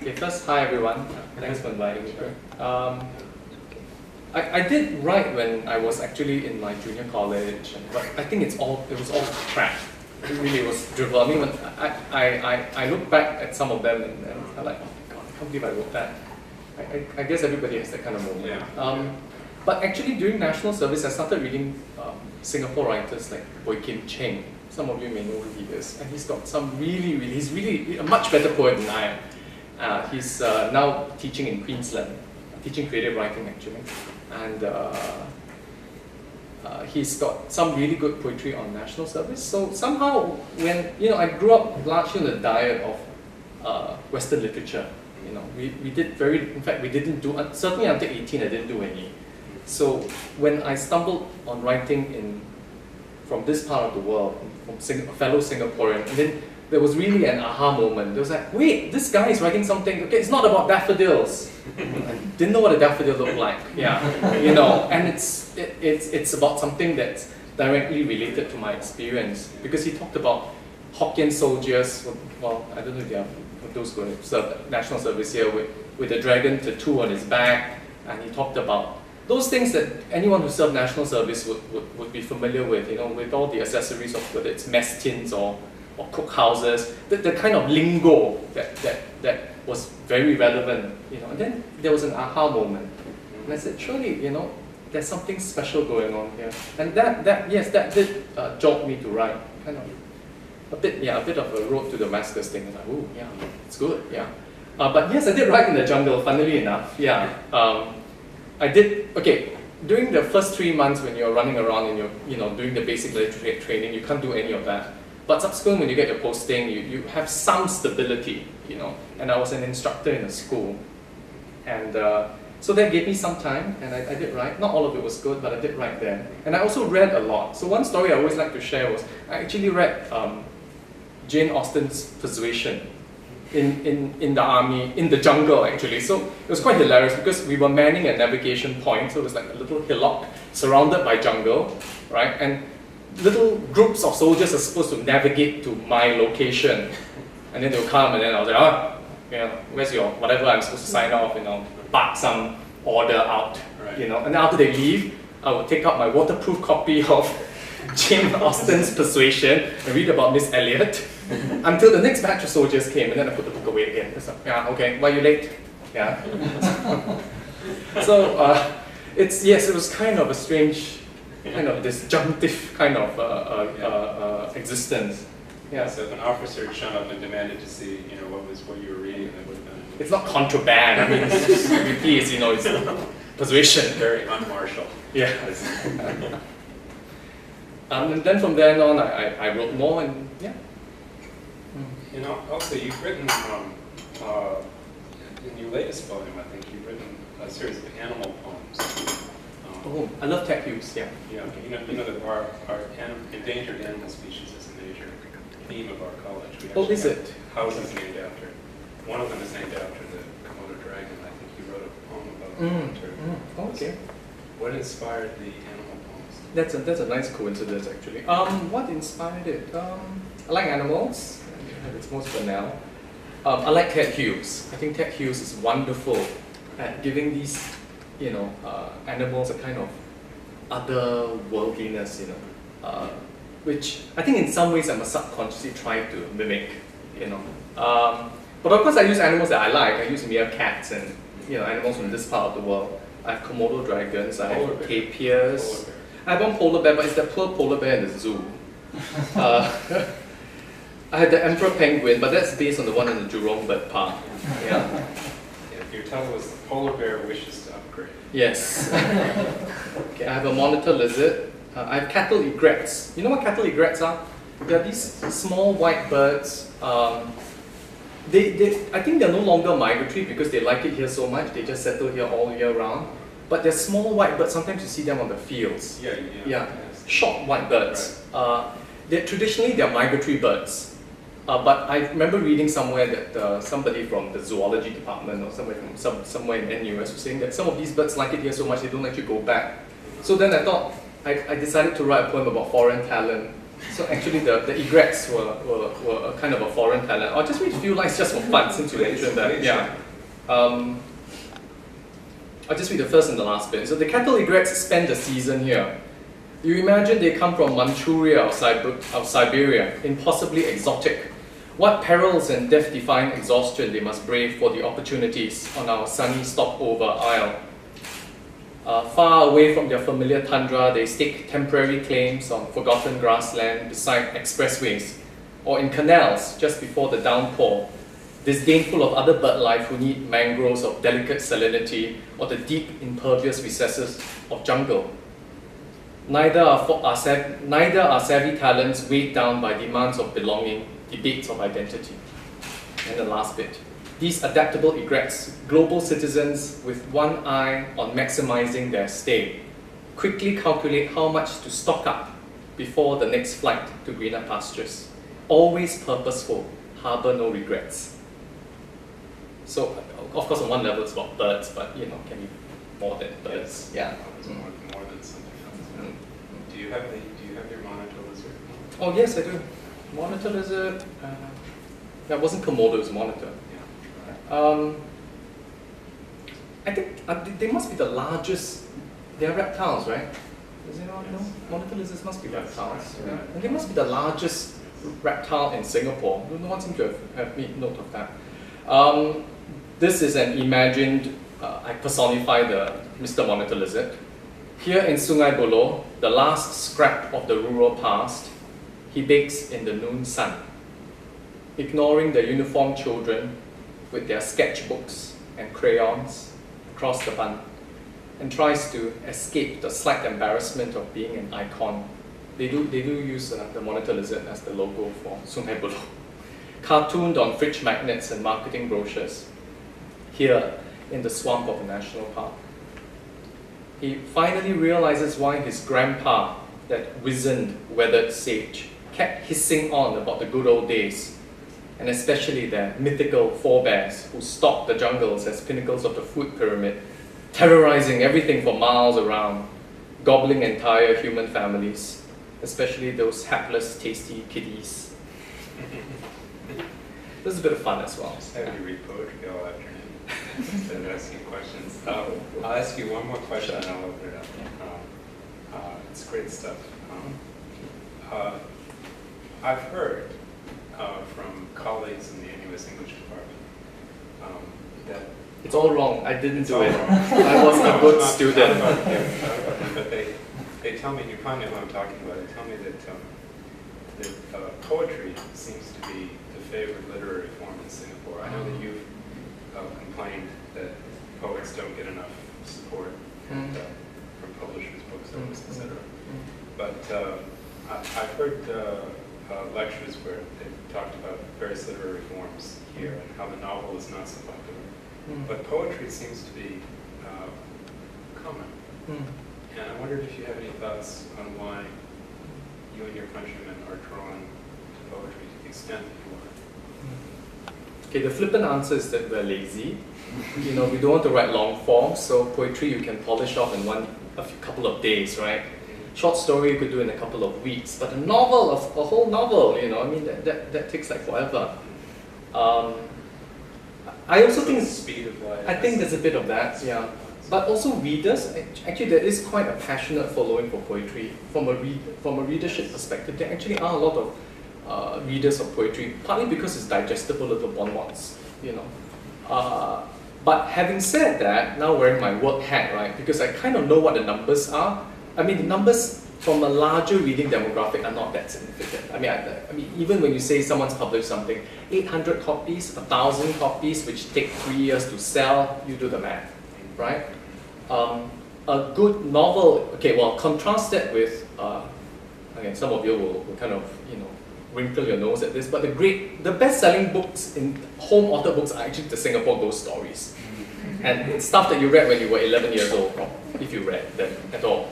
Okay, first, hi everyone. Thanks for inviting me. I did write when I was actually in my junior college, but I think it was all crap. It really was drivel. I mean, when I look back at some of them and I'm like, oh my god, I can't believe I wrote that. I guess everybody has that kind of moment. Yeah. But actually, during national service, I started reading Singapore writers like Boy Kim Cheng. Some of you may know who he is, and he's got some he's really a much better poet than I am. He's now teaching in Queensland, teaching creative writing actually, and he's got some really good poetry on national service. So somehow, when I grew up largely on the diet of Western literature. We did in fact we didn't do, certainly until 18 I didn't do any. So when I stumbled on writing from this part of the world, from a fellow Singaporean, and then there was really an aha moment. There was like, wait, this guy is writing something, okay, it's not about daffodils. I didn't know what a daffodil looked like, yeah, and it's about something that's directly related to my experience, because he talked about Hokkien soldiers, well, I don't know if they are those who have served national service here, with a dragon tattoo on his back, and he talked about those things that anyone who served national service would be familiar with, with all the accessories of whether it's mess tins or cook houses, the kind of lingo that was very relevant, and then there was an aha moment, and I said, surely, there's something special going on here, and that did jolt me to write, kind of a bit of a road to Damascus thing. Like, oh yeah, it's good, yeah. But yes, I did write in the jungle. Funnily enough, yeah. I did. Okay, during the first 3 months when you're running around and you're doing the basic literature training, you can't do any of that. But subsequently, when you get your posting, you have some stability, And I was an instructor in a school, and so that gave me some time, and I did write. Not all of it was good, but I did write there. And I also read a lot. So one story I always like to share was I actually read Jane Austen's Persuasion in the army, in the jungle actually. So it was quite hilarious because we were manning a navigation point, so it was like a little hillock surrounded by jungle, right? And little groups of soldiers are supposed to navigate to my location. And then they'll come, and then I was like, where's your, whatever I'm supposed to sign off, bark some order out, right. And then after they leave, I would take out my waterproof copy of Jane Austen's Persuasion and read about Miss Elliot until the next batch of soldiers came, and then I put the book away again. It's like, yeah, okay, why are you late? Yeah. So it was kind of a strange, kind of disjunctive kind of existence. Yeah. So if an officer had shown up and demanded to see, what you were reading, that would have been. It's not contraband. I mean, it's just, please, it's Persuasion. Very unmartial. Yeah. And then from then on, I wrote more, and yeah. Also you've written, in your latest volume, I think you've written a series of animal poems. Oh, I love Ted Hughes, yeah. Yeah, that our endangered animal species is a major theme of our college. Oh, is it? Houses named after. One of them is named after the Komodo dragon. I think you wrote a poem about it. Okay. What inspired the animal poems? That's a nice coincidence, actually. What inspired it? I like animals, at its most banal. I like Ted Hughes. I think Ted Hughes is wonderful at giving these, animals a kind of otherworldliness, which I think in some ways I must subconsciously try to mimic, But of course I use animals that I like. I use meerkats and, animals from this part of the world. I have Komodo dragons, I have tapirs. I have one polar bear, but it's that poor polar bear in the zoo. I had the emperor penguin, but that's based on the one in the Jurong Bird Park. Yeah. Your title was The Polar Bear Wishes to Upgrade. Yes. Okay, I have a monitor lizard. I have cattle egrets. You know what cattle egrets are? They're these small white birds. I think they're no longer migratory because they like it here so much. They just settle here all year round. But they're small white birds. Sometimes you see them on the fields. Yeah. Yes. Short white birds. Right. Traditionally, they're migratory birds. But I remember reading somewhere that somebody from the zoology department or somewhere in NUS was saying that some of these birds like it here so much they don't actually go back. So then I thought, I decided to write a poem about foreign talent So actually the egrets were a kind of a foreign talent. I'll just read a few lines just for fun since you mentioned that. Yeah. I'll just read the first and the last bit. So the cattle egrets spend the season here. You imagine they come from Manchuria or Siberia, impossibly exotic. What perils and death-defying exhaustion they must brave for the opportunities on our sunny stopover isle. Far away from their familiar tundra, they stake temporary claims on forgotten grassland beside expressways, or in canals just before the downpour, disdainful of other bird life who need mangroves of delicate salinity or the deep impervious recesses of jungle. Neither are savvy talents weighed down by demands of belonging, debates of identity. And the last bit. These adaptable egrets, global citizens with one eye on maximizing their stay, quickly calculate how much to stock up before the next flight to greener pastures. Always purposeful, harbor no regrets. So, of course, on one level it's about birds, but can be more than birds. Yes. Yeah. It's more than something else. Do you have your monitor lizard? Oh yes, I do. Monitor lizard. That wasn't Komodo, it was monitor. I think they must be the largest. They are reptiles, right? Does anyone know? Monitor lizards must be reptiles. Right. And they must be the largest reptile in Singapore. No one seems to have made note of that. This is an imagined, I personify the Mr. Monitor Lizard. Here in Sungai Buloh, the last scrap of the rural past, he bakes in the noon sun, ignoring the uniformed children with their sketchbooks and crayons across the bun, and tries to escape the slight embarrassment of being an icon. They do use the Monitor Lizard as the logo for Sungai Buloh, cartooned on fridge magnets and marketing brochures, here in the swamp of a national park. He finally realizes why his grandpa, that wizened, weathered sage, kept hissing on about the good old days, and especially their mythical forebears who stalked the jungles as pinnacles of the food pyramid, terrorizing everything for miles around, gobbling entire human families, especially those hapless, tasty kitties. This is a bit of fun as well. Just have you read poetry all afternoon instead of asking questions. I'll ask you one more question and I'll open it up. It's great stuff. I've heard from colleagues in the NUS English department that it's all wrong. I didn't do it. I was a good student. But they tell me, you probably know what I'm talking about, they tell me that poetry seems to be the favored literary form in Singapore. I know that you've complained that poets don't get enough support from publishers, booksellers, etc. But I've heard lectures where they've talked about various literary forms here and how the novel is not so popular. But poetry seems to be common. And I wondered if you have any thoughts on why you and your countrymen are drawn to poetry to the extent that you are. Okay, the flippant answer is that we're lazy. We don't want to write long forms, so poetry you can polish off in a couple of days, right? Short story you could do in a couple of weeks, but a whole novel, that takes like forever. I also think speed of life. I think there's a bit of that, yeah. But also readers, actually there is quite a passionate following for poetry. From a readership perspective, there actually are a lot of readers of poetry, partly because it's digestible little bonbons, But having said that, now wearing my work hat, right, because I kind of know what the numbers are. I mean, the numbers from a larger reading demographic are not that significant. I mean, even when you say someone's published something, 800 copies, 1,000 copies, which take 3 years to sell, you do the math, right? A good novel, okay, well, contrast that with, again, some of you will kind of, wrinkle your nose at this, but the best-selling books in home author books are actually the Singapore ghost stories. And it's stuff that you read when you were 11 years old, if you read them at all.